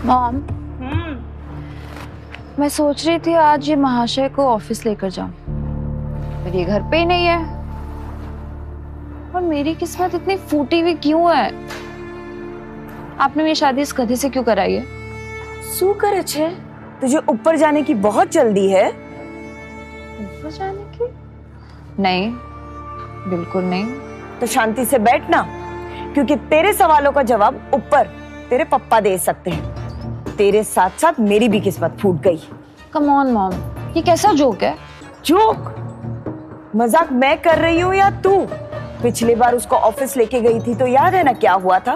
Mom, मैं सोच रही थी आज ये महाशय को ऑफिस लेकर जाऊं, पर ये घर पे ही नहीं है। और मेरी किस्मत इतनी फूटी हुई क्यों है? आपने मेरी शादी इस गधे से क्यों कराई है? शू करे छे? तुझे ऊपर जाने की बहुत जल्दी है। ऊपर जाने की? नहीं, बिल्कुल नहीं। तो शांति से बैठ ना, क्योंकि तेरे सवालों का जवाब ऊपर तेरे पप्पा दे सकते हैं। तेरे साथ साथ मेरी भी किस्मत फूट गई। कम ऑन मॉम, ये कैसा जोक है? जोक? मजाक मैं कर रही हूँ या तू? पिछली बार उसको ऑफिस लेके गई थी तो याद है ना क्या हुआ था?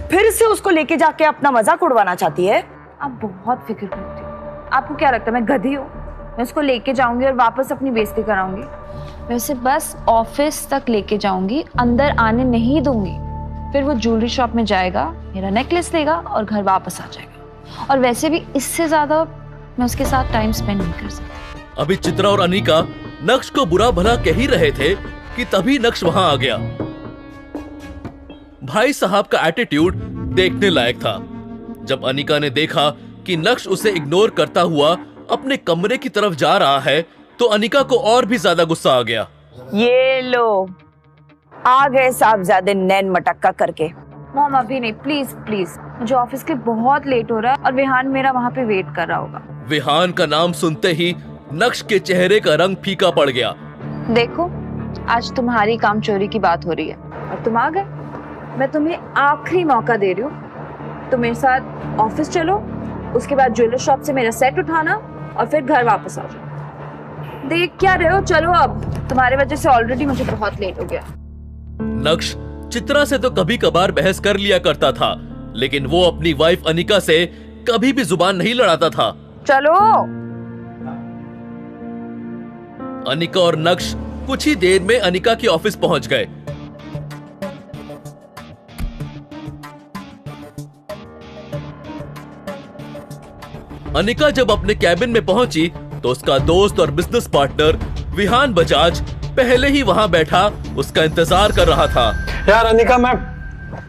फिर से उसको लेके जाके अपना मजाक उड़वाना चाहती है? आप बहुत फिक्र करती हो। आपको क्या लगता है मैं गधी हूँ? मैं उसको लेके जाऊंगी और वापस अपनी बेइज्जती कराऊंगी। मैं उसे बस ऑफिस तक लेके जाऊंगी, अंदर आने नहीं दूंगी। फिर वो ज्वेलरी शॉप में जाएगा, मेरा नेकलेस लेगा और घर वापस आ जाएगा। और वैसे भी इससे ज्यादा मैं उसके साथ टाइम स्पेंड नहीं कर सकती। अभी चित्रा और अनिका नक्श को बुरा भला कह ही रहे थे कि तभी नक्श वहां आ गया। भाई साहब का एटीट्यूड देखने लायक था। जब अनिका ने देखा कि नक्श उसे इग्नोर करता हुआ अपने कमरे की तरफ जा रहा है, तो अनिका को और भी ज्यादा गुस्सा आ गया। ये लो, आ गए साहबजादे नैन मटक्का करके। मॉम अभी नहीं, प्लीज प्लीज, मुझे ऑफिस के बहुत लेट हो रहा है और विहान मेरा वहाँ पे वेट कर रहा होगा। विहान का नाम सुनते ही नक्श के चेहरे का रंग फीका पड़ गया। देखो, आज तुम्हारी काम चोरी की बात हो रही है और तुम आ गए। मैं तुम्हें आखिरी मौका दे रही हूँ, तुम मेरे साथ ऑफिस चलो, उसके बाद ज्वेलर शॉप से मेरा सेट उठाना और फिर घर वापस आ जाओ। देख क्या रहे हो? चलो अब, तुम्हारे वजह से ऑलरेडी मुझे बहुत लेट हो गया। नक्श चित्रा से तो कभी कभार बहस कर लिया करता था, लेकिन वो अपनी वाइफ अनिका से कभी भी जुबान नहीं लड़ाता था। चलो। अनिका और नक्श कुछ ही देर में अनिका के ऑफिस पहुंच गए। अनिका जब अपने कैबिन में पहुंची तो उसका दोस्त और बिजनेस पार्टनर विहान बजाज पहले ही वहां बैठा उसका इंतजार कर रहा था। यार अनिका, मैं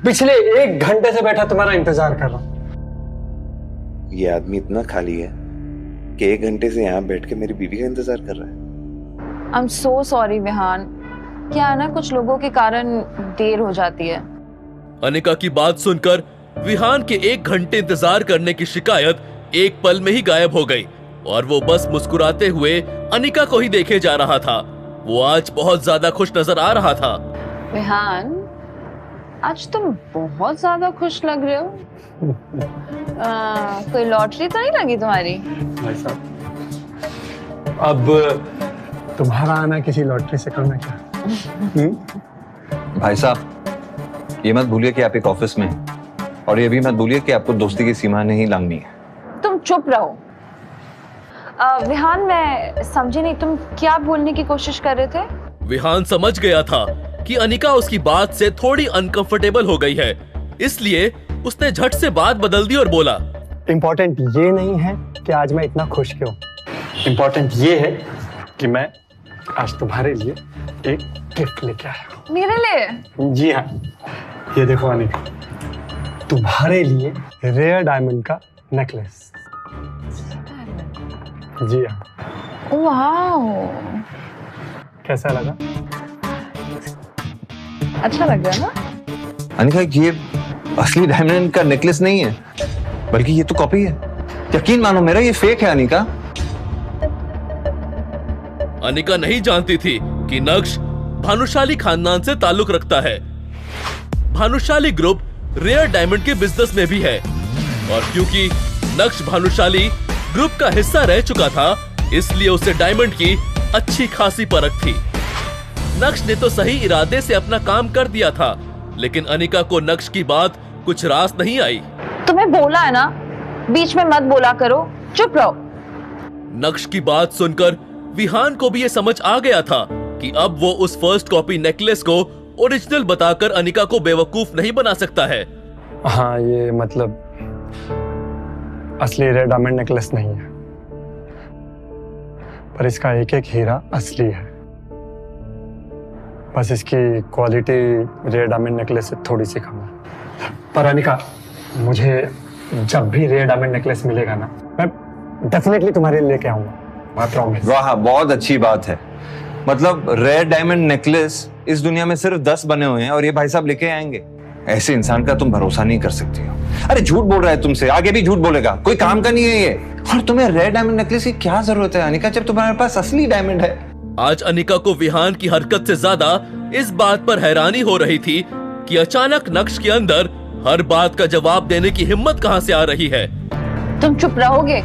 पिछले 1 घंटे से बैठा तुम्हारा इंतजार कर रहा हूँ। ये आदमी इतना खाली है कि 1 घंटे से यहाँ बैठ के मेरी बीवी का इंतजार कर रहा है। I am so sorry Vihaan, क्या है ना, कुछ लोगों के कारण देर हो जाती है। अनिका की बात सुनकर विहान के 1 घंटे इंतजार करने की शिकायत एक पल में ही गायब हो गई और वो बस मुस्कुराते हुए अनिका को ही देखे जा रहा था। वो आज बहुत ज्यादा खुश नजर आ रहा था। विहान, आज तुम बहुत ज्यादा खुश लग रहे हो। कोई लॉटरी तो नहीं लगी तुम्हारी? भाई साहब, अब तुम्हारा आना किसी लॉटरी से कम है क्या? भाई साहब, ये मत भूलिए कि आप एक ऑफिस में हैं और ये भी मत भूलिए कि आपको दोस्ती की सीमा नहीं लांघनी है। तुम चुप रहो। विहान, मैं समझी नहीं, तुम क्या बोलने की कोशिश कर रहे थे? विहान समझ गया था कि अनिका उसकी बात से थोड़ी अनकंफर्टेबल हो गई है, इसलिए उसने झट से बात बदल दी और बोला, इम्पोर्टेंट ये नहीं है कि आज मैं इतना खुश क्यों। इम्पोर्टेंट ये है कि मैं आज तुम्हारे लिए एक गिफ्ट लेके आया हूँ। मेरे लिए? जी हाँ, ये देखो अनिका, तुम्हारे लिए रेयर डायमंड का नेकलेस। जी हाँ। वाह, कैसा लगा? अच्छा लग रहा है ना? अनिका, ये असली डायमंड का नेकलेस नहीं है, बल्कि ये तो कॉपी है। यकीन मानो मेरा, ये फेक है अनिका। अनिका नहीं जानती थी कि नक्श भानुशाली खानदान से ताल्लुक रखता है। भानुशाली ग्रुप रेयर डायमंड के बिजनेस में भी है और क्योंकि नक्श भानुशाली ग्रुप का हिस्सा रह चुका था, इसलिए उसे डायमंड की अच्छी खासी परख थी। नक्श ने तो सही इरादे से अपना काम कर दिया था, लेकिन अनिका को नक्श की बात कुछ रास नहीं आई। तुम्हें बोला है ना, बीच में मत बोला करो, चुप रहो। नक्श की बात सुनकर विहान को भी ये समझ आ गया था कि अब वो उस फर्स्ट कॉपी नेकलेस को ओरिजिनल बताकर अनिका को बेवकूफ नहीं बना सकता है। हाँ, ये मतलब असली रेयर डायमंड नेकलेस नहीं है, पर इसका एक एक हीरा असली है। बस इसकी क्वालिटी रेयर डायमंड नेकलेस से थोड़ी सी कम है। पर अनिका, मुझे जब भी रेयर डायमंड नेकलेस मिलेगा ना, मैं डेफिनेटली तुम्हारे लिए लेके आऊंगा, मैं प्रॉमिस। वाह, बहुत अच्छी बात है। मतलब रेयर डायमंड नेकलेस इस दुनिया में सिर्फ 10 बने हुए हैं और ये भाई साहब लेके आएंगे। ऐसे इंसान का तुम भरोसा नहीं कर सकती हो। अरे झूठ बोल रहा है तुमसे, आगे भी झूठ बोलेगा, कोई काम का नहीं है ये। और तुम्हें रेयर डायमंड नेकलेस की क्या जरूरत है अनिका, जब तुम्हारे पास असली डायमंड है। आज अनिका को विहान की हरकत से ज्यादा इस बात पर हैरानी हो रही थी कि अचानक नक्श के अंदर हर बात का जवाब देने की हिम्मत कहां से आ रही है। तुम चुप रहोगे?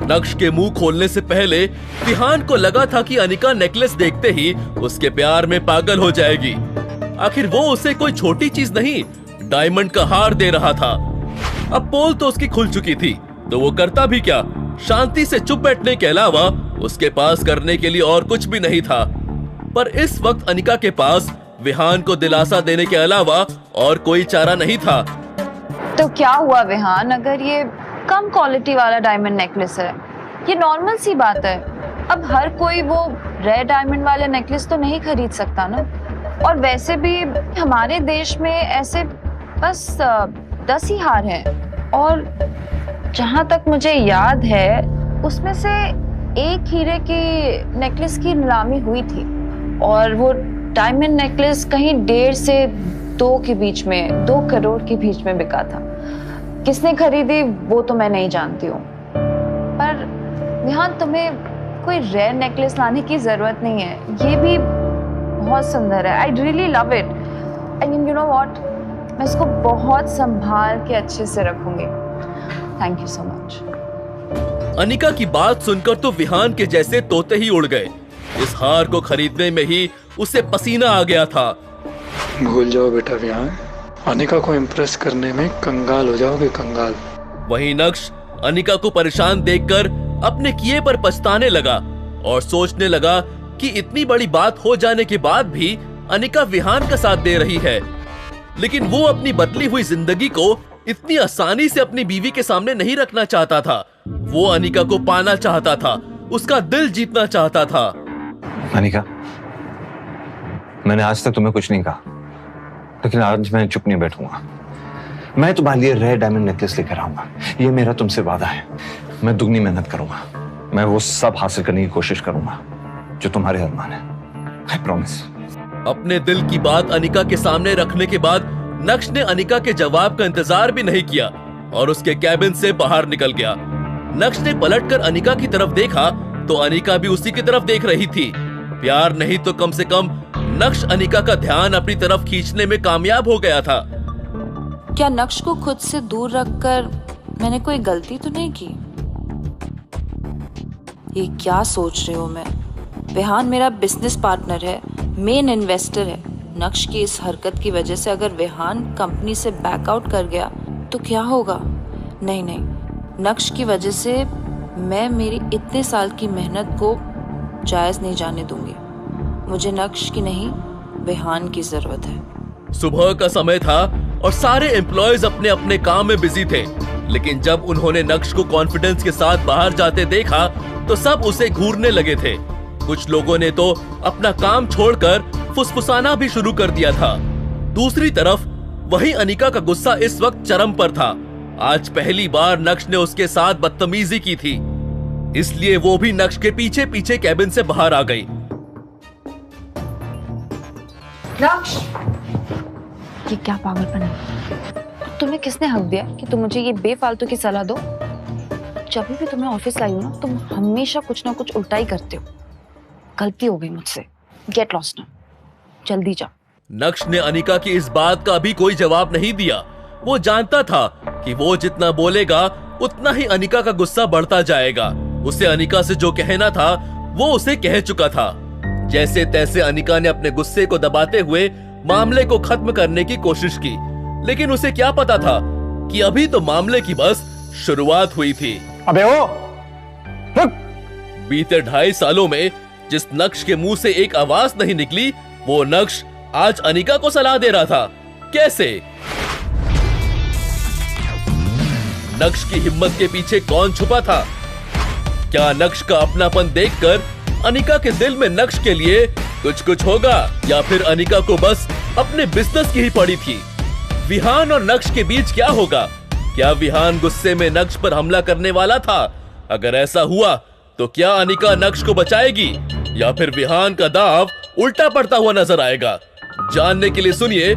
नक्श के मुंह खोलने से पहले विहान को लगा था कि अनिका नेकलेस देखते ही उसके प्यार में पागल हो जाएगी। आखिर वो उसे कोई छोटी चीज नहीं, डायमंड का हार दे रहा था। अब पोल तो उसकी खुल चुकी थी, तो वो करता भी क्या? शांति से चुप बैठने के अलावा उसके पास करने के लिए और कुछ भी नहीं था। पर इस वक्त अनिका के पास विहान को दिलासा देने के अलावा और कोई चारा नहीं था। तो क्या हुआ विहान, अगर ये कम क्वालिटी वाला डायमंड नेकलेस है, ये नॉर्मल सी बात है। अब हर कोई वो रेयर डायमंड वाले नेकलेस तो नहीं खरीद सकता ना। और वैसे भी हमारे देश में ऐसे बस 10 ही हार हैं। और जहाँ तक मुझे याद है उसमें से एक हीरे की नेकलेस की नीलामी हुई थी और वो डायमंड नेकलेस कहीं 1.5 से 2 के बीच में, 2 करोड़ के बीच में बिका था। किसने खरीदी वो तो मैं नहीं जानती हूँ। पर विहान, तुम्हें कोई रेयर नेकलेस लाने की जरूरत नहीं है, ये भी बहुत सुंदर है। I really love it. I mean you know what, मैं इसको बहुत संभाल के अच्छे से रखूंगी। Thank you so much. Anika की बात सुनकर तो विहान के जैसे तोते ही उड़ गए। इस हार को खरीदने में ही उसे पसीना आ गया था। भूल जाओ बेटा विहान, अनिका को इम्प्रेस करने में कंगाल हो जाओगे, कंगाल। वहीं नक्श अनिका को परेशान देखकर अपने किए पर पछताने लगा और सोचने लगा कि इतनी बड़ी बात हो जाने के बाद भी अनिका विहान का साथ दे रही है। लेकिन वो अपनी बदली हुई जिंदगी को इतनी आसानी से अपनी बीवी के सामने नहीं रखना चाहता था। वो अनिका को पाना चाहता था, उसका दिल जीतना चाहता था। अनिका, मैंने आज तक तुम्हें कुछ नहीं कहा, लेकिन आज मैं चुप नहीं बैठूंगा। मैं तुम्हारे लिए रेयर डायमंड नेकलेस लेकर आऊंगा, ये मेरा तुमसे वादा है। मैं दुगनी मेहनत करूंगा, मैं वो सब हासिल करने की कोशिश करूंगा जो तुम्हारे अरमान है। I promise. अपने दिल की बात अनिका के सामने रखने के बाद नक्श ने अनिका के जवाब का इंतजार भी नहीं किया और उसके कैबिन से बाहर निकल गया। नक्श ने पलटकर अनिका की तरफ देखा तो अनिका भी उसी की तरफ देख रही थी। प्यार नहीं तो कम से कम नक्श अनिका का ध्यान अपनी तरफ खींचने में कामयाब हो गया था। क्या नक्श को खुद से दूर रखकर मैंने कोई गलती तो नहीं की? ये क्या सोच रही हूँ मैं? विहान मेरा बिजनेस पार्टनर है, मेन इन्वेस्टर है। नक्श की इस हरकत की वजह से अगर विहान कंपनी से बैकआउट कर गया तो क्या होगा? नहीं नहीं, नक्श की वजह से मैं मेरी इतने साल की मेहनत को जायज नहीं जाने दूंगी। मुझे नक्श की नहीं, विहान की जरूरत है। सुबह का समय था और सारे एम्प्लॉयज अपने अपने काम में बिजी थे। लेकिन जब उन्होंने नक्श को कॉन्फिडेंस के साथ बाहर जाते देखा तो सब उसे घूरने लगे थे। कुछ लोगों ने तो अपना काम छोड़कर फुसफुसाना भी शुरू कर दिया था। दूसरी तरफ वही अनिका का गुस्सा इस वक्त चरम पर था। आज पहली बार नक्श ने उसके साथ बदतमीजी की थी, इसलिए वो भी नक्श के पीछे पीछे कैबिन से बाहर आ गई। नक्श, ये क्या पागलपन है? तुम्हें किसने हक दिया कि तुम मुझे ये बेफालतू की सलाह दो? जब भी तुम्हें ऑफिस लाई हूं ना, तुम हमेशा कुछ ना कुछ उल्टा ही करते हो। गलती हो गई मुझसे। गेट लॉस्ट नाउ, जल्दी जाओ। नक्श ने अनिका की इस बात का भी कोई जवाब नहीं दिया। वो जानता था कि वो जितना बोलेगा उतना ही अनिका का गुस्सा बढ़ता जाएगा। उसे अनिका से जो कहना था वो उसे कह चुका था। जैसे तैसे अनिका ने अपने गुस्से को दबाते हुए मामले को खत्म करने की कोशिश की, लेकिन उसे क्या पता था कि अभी तो मामले की बस शुरुआत हुई थी। अबे ओ, रुक। बीते 2.5 सालों में जिस नक्श के मुंह से एक आवाज नहीं निकली, वो नक्श आज अनिका को सलाह दे रहा था। कैसे? नक्श की हिम्मत के पीछे कौन छुपा था? क्या नक्श का अपनापन देखकर अनिका के दिल में नक्श के लिए कुछ होगा, या फिर अनिका को बस अपने बिजनेस की ही पड़ी थी? विहान और नक्श के बीच क्या होगा? क्या विहान गुस्से में नक्श पर हमला करने वाला था? अगर ऐसा हुआ तो क्या अनिका नक्श को बचाएगी या फिर विहान का दांव उल्टा पड़ता हुआ नजर आएगा? जानने के लिए सुनिए